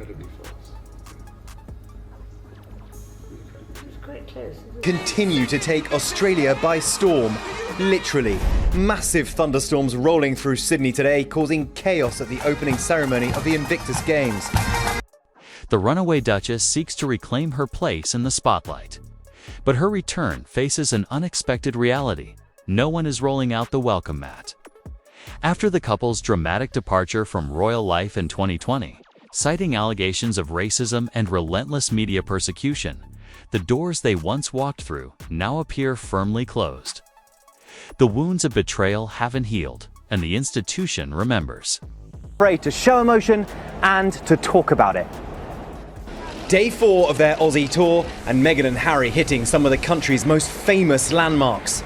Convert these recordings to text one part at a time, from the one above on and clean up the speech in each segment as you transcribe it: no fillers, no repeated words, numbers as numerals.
incredibly fast. Continue to take Australia by storm. Literally, massive thunderstorms rolling through Sydney today, causing chaos at the opening ceremony of the Invictus Games. The runaway Duchess seeks to reclaim her place in the spotlight. But her return faces an unexpected reality. No one is rolling out the welcome mat. After the couple's dramatic departure from royal life in 2020, citing allegations of racism and relentless media persecution, the doors they once walked through now appear firmly closed. The wounds of betrayal haven't healed, and the institution remembers. Afraid to show emotion and to talk about it. Day 4 of their Aussie tour, and Meghan and Harry hitting some of the country's most famous landmarks.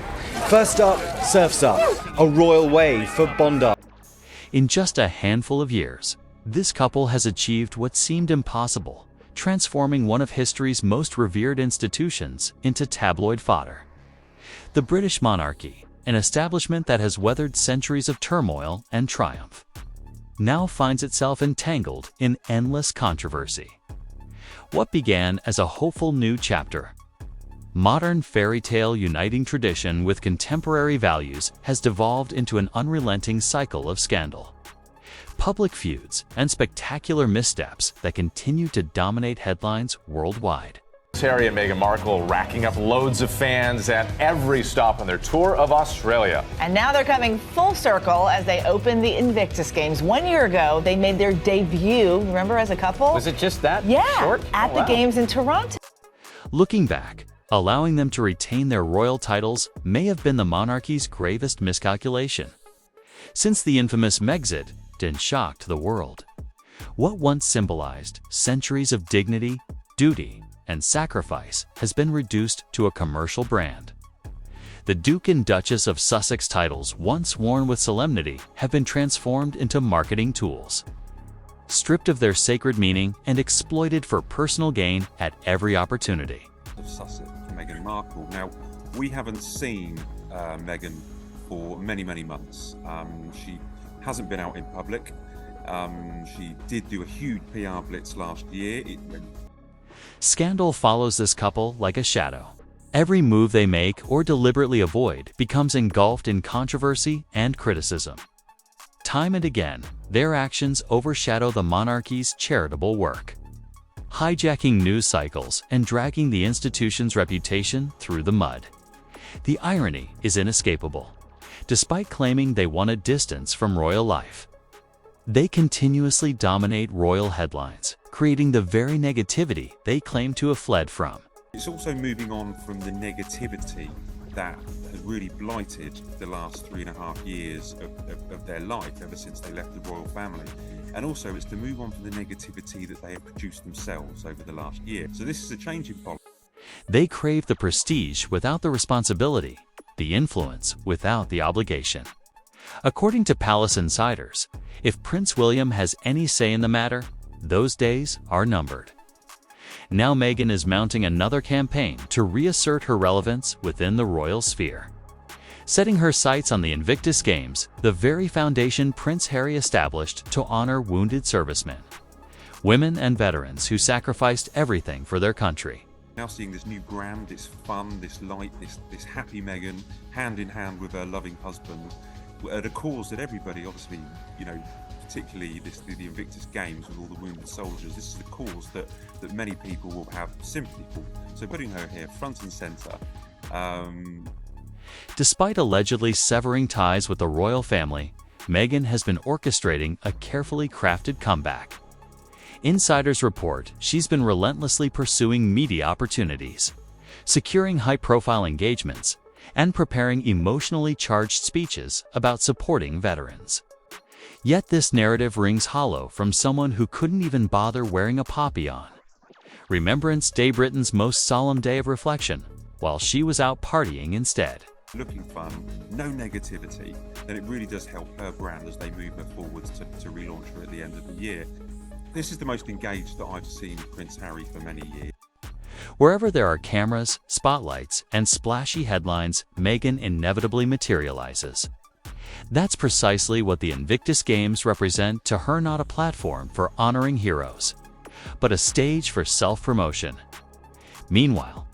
First up, Surf's Up, a royal wave for Bondi. In just a handful of years, this couple has achieved what seemed impossible, transforming one of history's most revered institutions into tabloid fodder. The British monarchy, an establishment that has weathered centuries of turmoil and triumph, now finds itself entangled in endless controversy. What began as a hopeful new chapter, modern fairy tale uniting tradition with contemporary values, has devolved into an unrelenting cycle of scandal, public feuds, and spectacular missteps that continue to dominate headlines worldwide. Harry and Meghan Markle racking up loads of fans at every stop on their tour of Australia. And now they're coming full circle as they open the Invictus Games. 1 year ago, they made their debut, remember, as a couple? Was it just that short? At Oh, the wow. Games in Toronto. Looking back, allowing them to retain their royal titles may have been the monarchy's gravest miscalculation, since the infamous Megxit didn't shock the world. What once symbolized centuries of dignity, duty, and sacrifice has been reduced to a commercial brand. The Duke and Duchess of Sussex titles, once worn with solemnity, have been transformed into marketing tools, stripped of their sacred meaning and exploited for personal gain at every opportunity. Of Sussex, Meghan Markle. Now, we haven't seen Meghan for many months. She hasn't been out in public. She did do a huge PR blitz last year. Scandal follows this couple like a shadow. Every move they make or deliberately avoid becomes engulfed in controversy and criticism. Time and again, their actions overshadow the monarchy's charitable work, hijacking news cycles and dragging the institution's reputation through the mud. The irony is inescapable. Despite claiming they want a distance from royal life, they continuously dominate royal headlines, creating the very negativity they claim to have fled from. It's also moving on from the negativity that has really blighted the last 3.5 years of their life ever since they left the royal family. And also it's to move on from the negativity that they have produced themselves over the last year. So this is a change in policy. They crave the prestige without the responsibility, the influence without the obligation. According to palace insiders, if Prince William has any say in the matter, those days are numbered. Now Meghan is mounting another campaign to reassert her relevance within the royal sphere, setting her sights on the Invictus Games, the very foundation Prince Harry established to honor wounded servicemen, women and veterans who sacrificed everything for their country. Now seeing this new brand, this fun, this light, this happy Meghan, hand in hand with her loving husband, at a cause that everybody, obviously, particularly the Invictus Games with all the wounded soldiers, this is the cause that many people will have sympathy for. So putting her here front and centre. Despite allegedly severing ties with the royal family, Meghan has been orchestrating a carefully crafted comeback. Insiders report she's been relentlessly pursuing media opportunities, securing high-profile engagements, and preparing emotionally charged speeches about supporting veterans. Yet this narrative rings hollow from someone who couldn't even bother wearing a poppy on Remembrance Day, Britain's most solemn day of reflection, while she was out partying instead. Looking fun, no negativity, then it really does help her brand as they move her forwards to relaunch her at the end of the year. This is the most engaged that I've seen Prince Harry for many years. Wherever there are cameras, spotlights, and splashy headlines, Meghan inevitably materializes. That's precisely what the Invictus Games represent to her, not a platform for honoring heroes, but a stage for self-promotion. Meanwhile,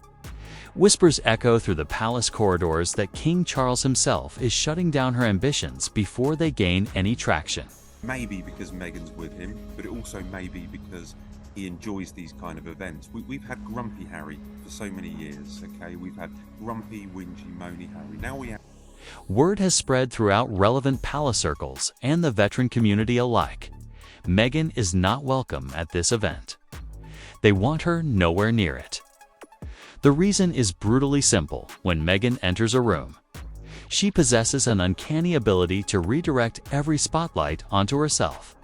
whispers echo through the palace corridors that King Charles himself is shutting down her ambitions before they gain any traction. Maybe because Meghan's with him, but it also may be because he enjoys these kind of events. We've had grumpy Harry for so many years, okay? We've had grumpy, whingy, moany Harry. Now we have... Word has spread throughout relevant palace circles and the veteran community alike. Meghan is not welcome at this event. They want her nowhere near it. The reason is brutally simple when Meghan enters a room. She possesses an uncanny ability to redirect every spotlight onto herself,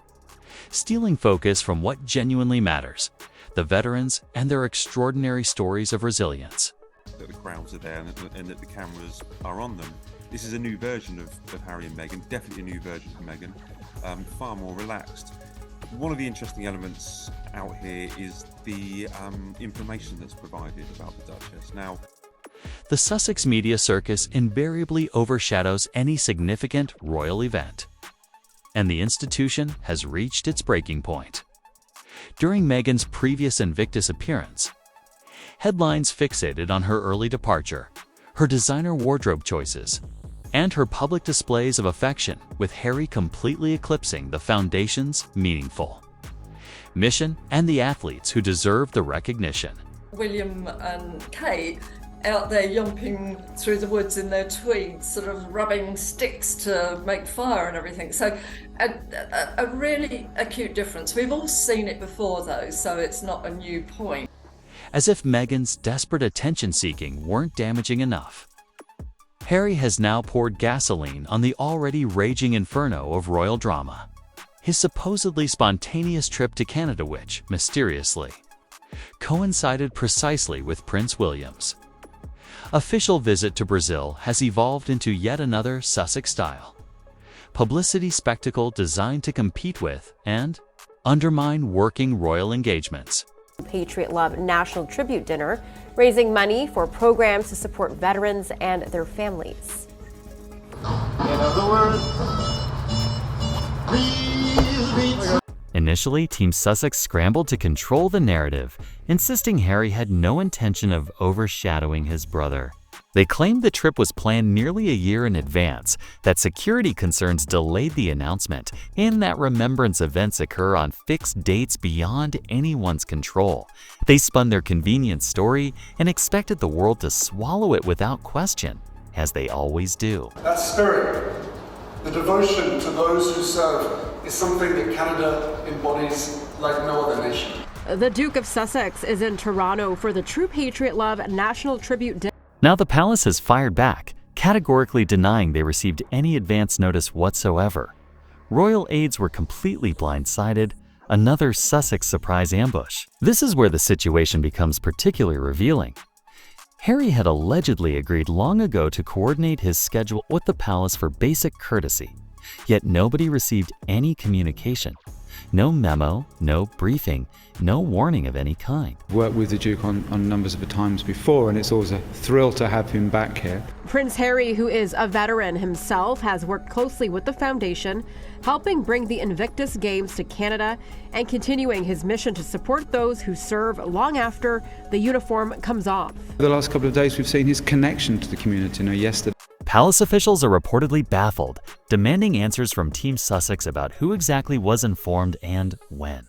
stealing focus from what genuinely matters, the veterans and their extraordinary stories of resilience. That the crowds are there and that the cameras are on them. This is a new version of Harry and Meghan, definitely a new version of Meghan, far more relaxed. One of the interesting elements out here is the information that's provided about the Duchess. Now, the Sussex media circus invariably overshadows any significant royal event, and the institution has reached its breaking point. During Meghan's previous Invictus appearance, headlines fixated on her early departure, her designer wardrobe choices, and her public displays of affection, with Harry completely eclipsing the foundation's meaningful mission and the athletes who deserve the recognition. William and Kate out there yomping through the woods in their tweeds, sort of rubbing sticks to make fire and everything. So a really acute difference. We've all seen it before though, so it's not a new point. As if Meghan's desperate attention-seeking weren't damaging enough, Harry has now poured gasoline on the already raging inferno of royal drama. His supposedly spontaneous trip to Canada, which, mysteriously, coincided precisely with Prince William's official visit to Brazil, has evolved into yet another Sussex-style publicity spectacle designed to compete with and undermine working royal engagements. Patriot Love National Tribute Dinner, raising money for programs to support veterans and their families. In other words, Initially, Team Sussex scrambled to control the narrative, insisting Harry had no intention of overshadowing his brother. They claimed the trip was planned nearly a year in advance, that security concerns delayed the announcement, and that remembrance events occur on fixed dates beyond anyone's control. They spun their convenient story and expected the world to swallow it without question, as they always do. that spirit, the devotion to those who serve, is something that Canada embodies like no other nation. The Duke of Sussex is in Toronto for the True Patriot Love National Tribute Dinner. Now the palace has fired back, categorically denying they received any advance notice whatsoever. Royal aides were completely blindsided, another Sussex surprise ambush. This is where the situation becomes particularly revealing. Harry had allegedly agreed long ago to coordinate his schedule with the palace for basic courtesy, yet nobody received any communication. No memo, no briefing, no warning of any kind. Worked with the Duke on numbers of times before, and it's always a thrill to have him back here. Prince Harry, who is a veteran himself, has worked closely with the foundation, helping bring the Invictus Games to Canada and continuing his mission to support those who serve long after the uniform comes off. The last couple of days we've seen his connection to the community. Yesterday, Palace officials are reportedly baffled, demanding answers from Team Sussex about who exactly was informed and when.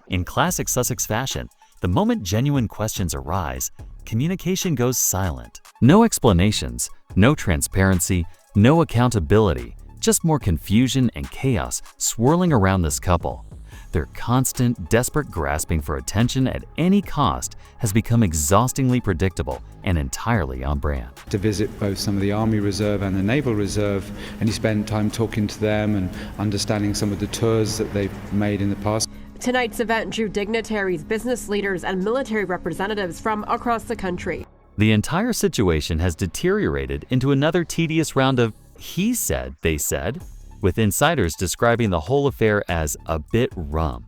In classic Sussex fashion, the moment genuine questions arise, communication goes silent. No explanations, no transparency, no accountability, just more confusion and chaos swirling around this couple. Their constant, desperate grasping for attention at any cost has become exhaustingly predictable and entirely on brand. to visit both some of the Army Reserve and the Naval Reserve, and he spent time talking to them and understanding some of the tours that they've made in the past. Tonight's event drew dignitaries, business leaders, and military representatives from across the country. The entire situation has deteriorated into another tedious round of he said, they said, with insiders describing the whole affair as a bit rum.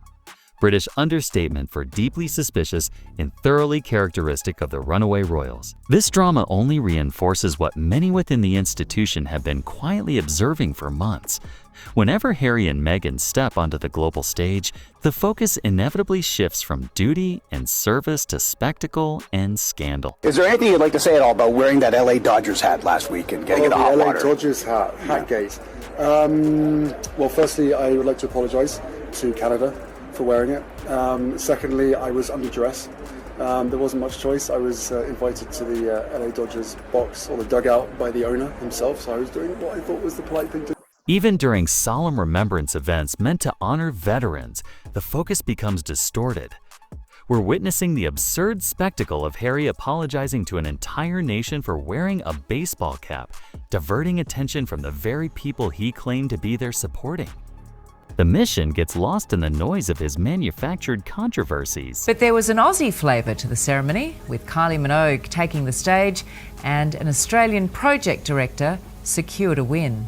British understatement for deeply suspicious and thoroughly characteristic of the runaway royals. This drama only reinforces what many within the institution have been quietly observing for months. Whenever Harry and Meghan step onto the global stage, the focus inevitably shifts from duty and service to spectacle and scandal. Is there anything you'd like to say at all about wearing that LA Dodgers hat last week and getting in the hot LA water? Dodgers hatgate. Well, firstly, I would like to apologise to Canada for wearing it. Secondly, I was under duress. There wasn't much choice. I was invited to the LA Dodgers box or the dugout by the owner himself, so I was doing what I thought was the polite thing to do. Even during solemn remembrance events meant to honor veterans, the focus becomes distorted. We're witnessing the absurd spectacle of Harry apologizing to an entire nation for wearing a baseball cap, diverting attention from the very people he claimed to be there supporting. The mission gets lost in the noise of his manufactured controversies. But there was an Aussie flavour to the ceremony, with Kylie Minogue taking the stage and an Australian project director secured a win.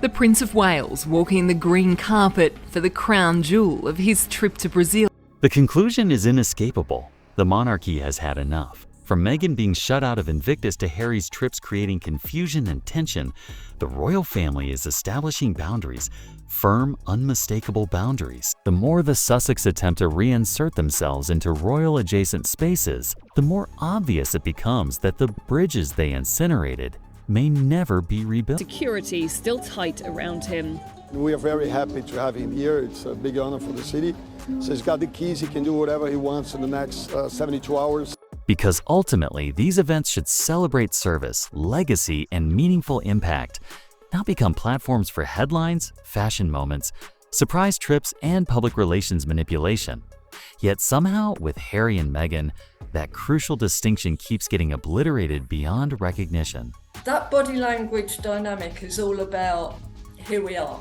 The Prince of Wales walking the green carpet for the crown jewel of his trip to Brazil. The conclusion is inescapable. The monarchy has had enough. From Meghan being shut out of Invictus to Harry's trips creating confusion and tension, the royal family is establishing boundaries, firm, unmistakable boundaries. The more the Sussex attempt to reinsert themselves into royal-adjacent spaces, the more obvious it becomes that the bridges they incinerated may never be rebuilt. Security still tight around him. We are very happy to have him here. It's a big honor for the city. So he's got the keys. He can do whatever he wants in the next 72 hours. Because ultimately, these events should celebrate service, legacy, and meaningful impact, not become platforms for headlines, fashion moments, surprise trips, and public relations manipulation. Yet somehow, with Harry and Meghan, that crucial distinction keeps getting obliterated beyond recognition. That body language dynamic is all about, here we are.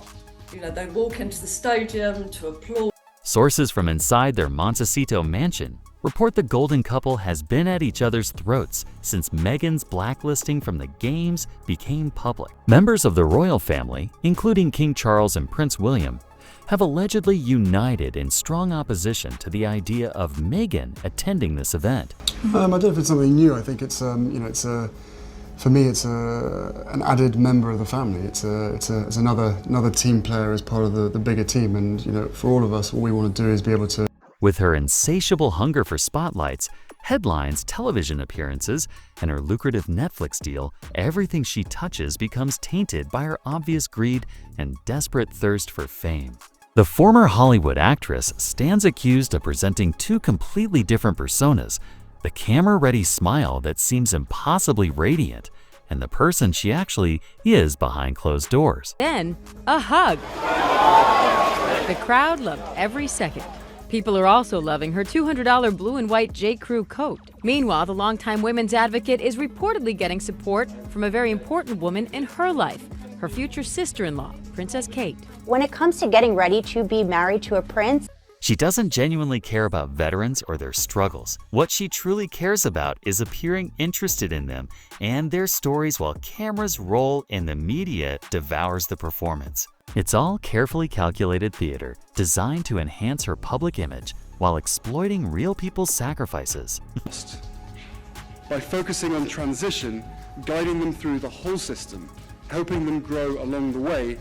You know, they walk into the stadium to applaud. Sources from inside their Montecito mansion report the golden couple has been at each other's throats since Meghan's blacklisting from the Games became public. Members of the royal family, including King Charles and Prince William, have allegedly united in strong opposition to the idea of Meghan attending this event. I don't know if it's something new. I think it's for me, it's an added member of the family. It's another team player as part of the bigger team. And for all of us, what we want to do is be able to. With her insatiable hunger for spotlights, headlines, television appearances, and her lucrative Netflix deal, everything she touches becomes tainted by her obvious greed and desperate thirst for fame. The former Hollywood actress stands accused of presenting two completely different personas: the camera-ready smile that seems impossibly radiant, and the person she actually is behind closed doors. Then, a hug. The crowd loved every second. People are also loving her $200 blue and white J.Crew coat. Meanwhile, the longtime women's advocate is reportedly getting support from a very important woman in her life, her future sister-in-law, Princess Kate. When it comes to getting ready to be married to a prince, she doesn't genuinely care about veterans or their struggles. What she truly cares about is appearing interested in them and their stories while cameras roll and the media devours the performance. It's all carefully calculated theater designed to enhance her public image while exploiting real people's sacrifices. By focusing on transition, guiding them through the whole system, helping them grow along the way,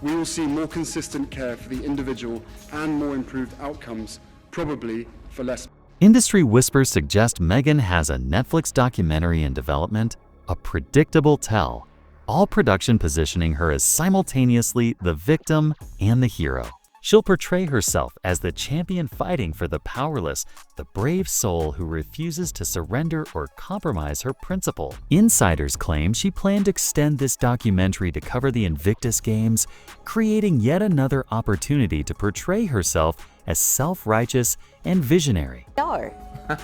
we will see more consistent care for the individual and more improved outcomes, probably for less. Industry whispers suggest Meghan has a Netflix documentary in development, A Predictable Tell, all production positioning her as simultaneously the victim and the hero. She'll portray herself as the champion fighting for the powerless, the brave soul who refuses to surrender or compromise her principle. Insiders claim she planned to extend this documentary to cover the Invictus Games, creating yet another opportunity to portray herself as self-righteous and visionary. No,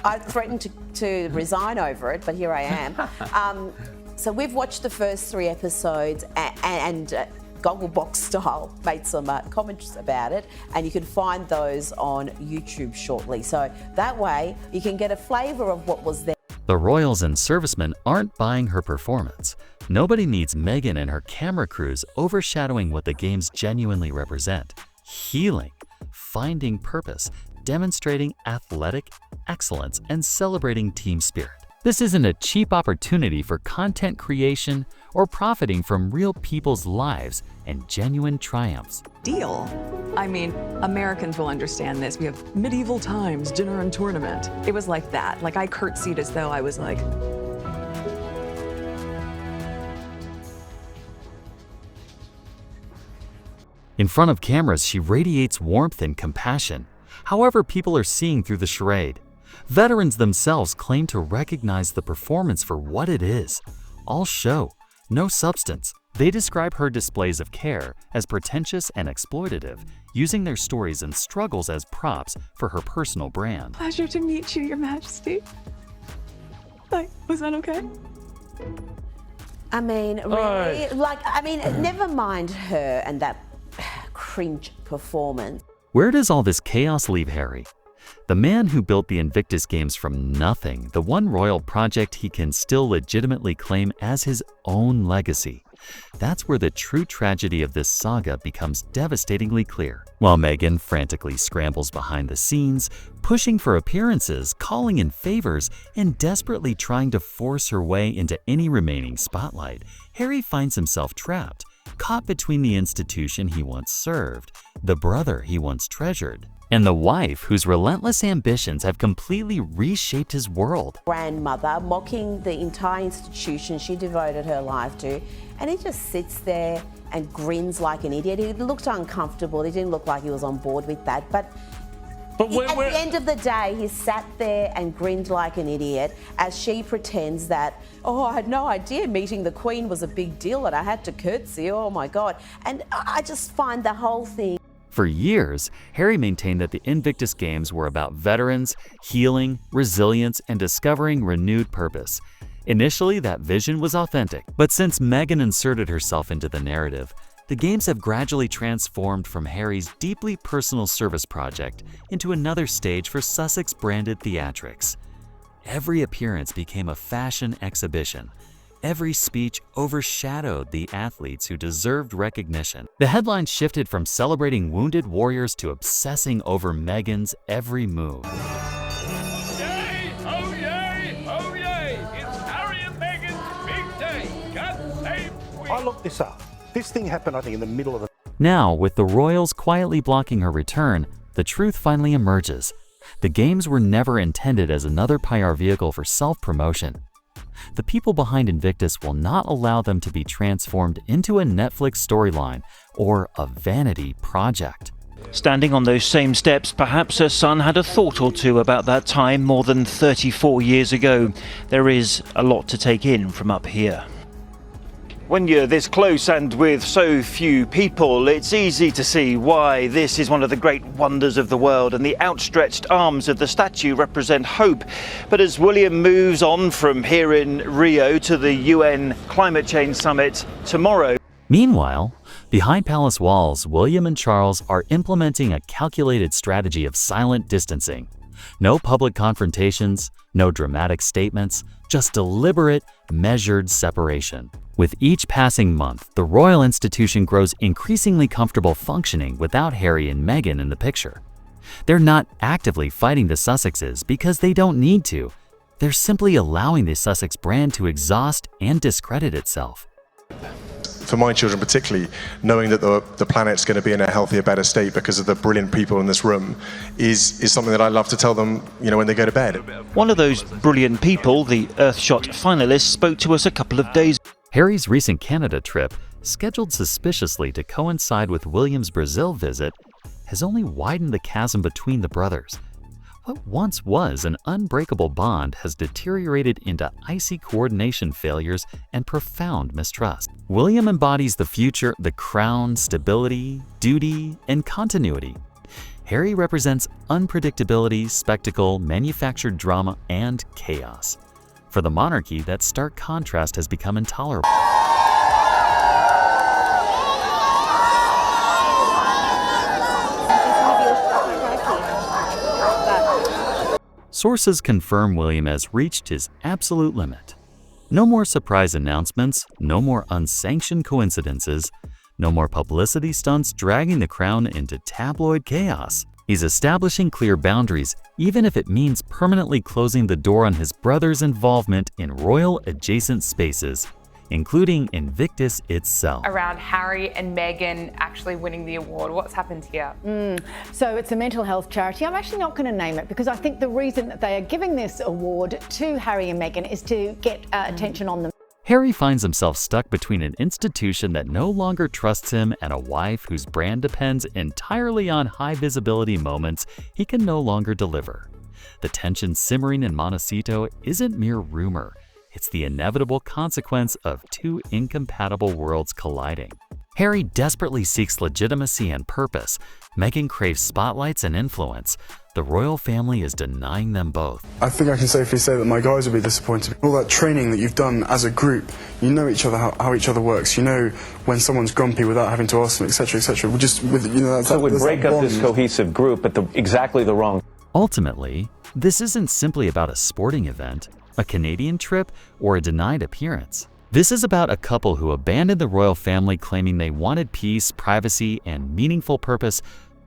I threatened to resign over it, but here I am. So we've watched the first 3 episodes and Gogglebox style made some comments about it, and you can find those on YouTube shortly. So that way you can get a flavour of what was there. The royals and servicemen aren't buying her performance. Nobody needs Meghan and her camera crews overshadowing what the games genuinely represent: healing, finding purpose, demonstrating athletic excellence, and celebrating team spirit. This isn't a cheap opportunity for content creation or profiting from real people's lives and genuine triumphs. Deal. I mean, Americans will understand this. We have medieval times, dinner and tournament. It was like that. Like, I curtsied as though I was like... In front of cameras, she radiates warmth and compassion. However, people are seeing through the charade. Veterans themselves claim to recognize the performance for what it is. All show, no substance. They describe her displays of care as pretentious and exploitative, using their stories and struggles as props for her personal brand. Pleasure to meet you, Your Majesty. Like, was that okay? I mean, really? Never mind her and that cringe performance. Where does all this chaos leave Harry? The man who built the Invictus Games from nothing, the one royal project he can still legitimately claim as his own legacy. That's where the true tragedy of this saga becomes devastatingly clear. While Meghan frantically scrambles behind the scenes, pushing for appearances, calling in favors, and desperately trying to force her way into any remaining spotlight, Harry finds himself trapped, caught between the institution he once served, the brother he once treasured, and the wife whose relentless ambitions have completely reshaped his world. Grandmother mocking the entire institution she devoted her life to, and he just sits there and grins like an idiot. He looked uncomfortable. He didn't look like he was on board with that. But at the end of the day, he sat there and grinned like an idiot as she pretends that, oh, I had no idea meeting the Queen was a big deal and I had to curtsy, oh my God. And I just find the whole thing. For years, Harry maintained that the Invictus Games were about veterans, healing, resilience, and discovering renewed purpose. Initially, that vision was authentic, but since Meghan inserted herself into the narrative, the Games have gradually transformed from Harry's deeply personal service project into another stage for Sussex-branded theatrics. Every appearance became a fashion exhibition. Every speech overshadowed the athletes who deserved recognition. The headlines shifted from celebrating wounded warriors to obsessing over Meghan's every move. Yay! Oh yay! Oh yay! It's Harry and Meghan's big day! God save Queen! I looked this up. This thing happened, I think, in the middle of the... Now, with the royals quietly blocking her return, the truth finally emerges. The Games were never intended as another PR vehicle for self-promotion. The people behind Invictus will not allow them to be transformed into a Netflix storyline or a vanity project. Standing on those same steps, perhaps her son had a thought or two about that time more than 34 years ago. There is a lot to take in from up here. When you're this close and with so few people, it's easy to see why this is one of the great wonders of the world, and the outstretched arms of the statue represent hope. But as William moves on from here in Rio to the UN Climate Change Summit tomorrow... Meanwhile, behind palace walls, William and Charles are implementing a calculated strategy of silent distancing. No public confrontations, no dramatic statements, just deliberate, measured separation. With each passing month, the royal institution grows increasingly comfortable functioning without Harry and Meghan in the picture. They're not actively fighting the Sussexes because they don't need to. They're simply allowing the Sussex brand to exhaust and discredit itself. For my children particularly, knowing that the planet's going to be in a healthier, better state because of the brilliant people in this room is something that I love to tell them, when they go to bed. One of those brilliant people, the Earthshot finalist, spoke to us a couple of days ago. Harry's recent Canada trip, scheduled suspiciously to coincide with William's Brazil visit, has only widened the chasm between the brothers. What once was an unbreakable bond has deteriorated into icy coordination failures and profound mistrust. William embodies the future, the crown, stability, duty, and continuity. Harry represents unpredictability, spectacle, manufactured drama, and chaos. For the monarchy, that stark contrast has become intolerable. Sources confirm William has reached his absolute limit. No more surprise announcements, no more unsanctioned coincidences. No more publicity stunts dragging the crown into tabloid chaos. He's establishing clear boundaries, even if it means permanently closing the door on his brother's involvement in royal-adjacent spaces, including Invictus itself. Around Harry and Meghan actually winning the award, what's happened here? So it's a mental health charity. I'm actually not going to name it because I think the reason that they are giving this award to Harry and Meghan is to get attention on them. Harry finds himself stuck between an institution that no longer trusts him and a wife whose brand depends entirely on high-visibility moments he can no longer deliver. The tension simmering in Montecito isn't mere rumor. It's the inevitable consequence of two incompatible worlds colliding. Harry desperately seeks legitimacy and purpose. Meghan craves spotlights and influence. The royal family is denying them both. I think I can safely say that my guys will be disappointed. All that training that you've done as a group, you know each other, how each other works. You know when someone's grumpy without having to ask them, etc., etc. So it would break up this cohesive group at exactly the wrong. Ultimately, this isn't simply about a sporting event, a Canadian trip, or a denied appearance. This is about a couple who abandoned the royal family claiming they wanted peace, privacy, and meaningful purpose,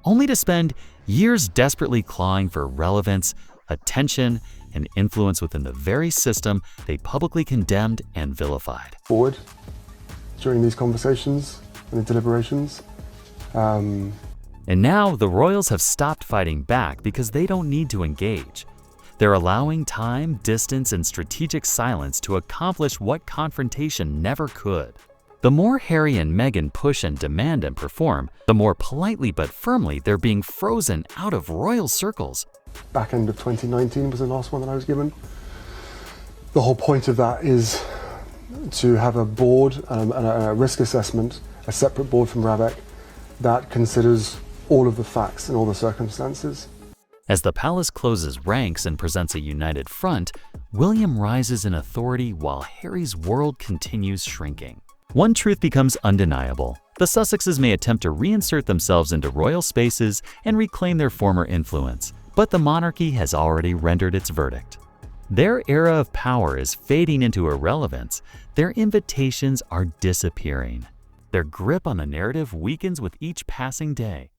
only to spend years desperately clawing for relevance, attention, and influence within the very system they publicly condemned and vilified. Forward during these conversations and the deliberations. And now the royals have stopped fighting back because they don't need to engage. They're allowing time, distance, and strategic silence to accomplish what confrontation never could. The more Harry and Meghan push and demand and perform, the more politely but firmly they're being frozen out of royal circles. Back end of 2019 was the last one that I was given. The whole point of that is to have a board and a risk assessment, a separate board from RABEC, that considers all of the facts and all the circumstances. As the palace closes ranks and presents a united front, William rises in authority while Harry's world continues shrinking. One truth becomes undeniable. The Sussexes may attempt to reinsert themselves into royal spaces and reclaim their former influence, but the monarchy has already rendered its verdict. Their era of power is fading into irrelevance. Their invitations are disappearing. Their grip on the narrative weakens with each passing day.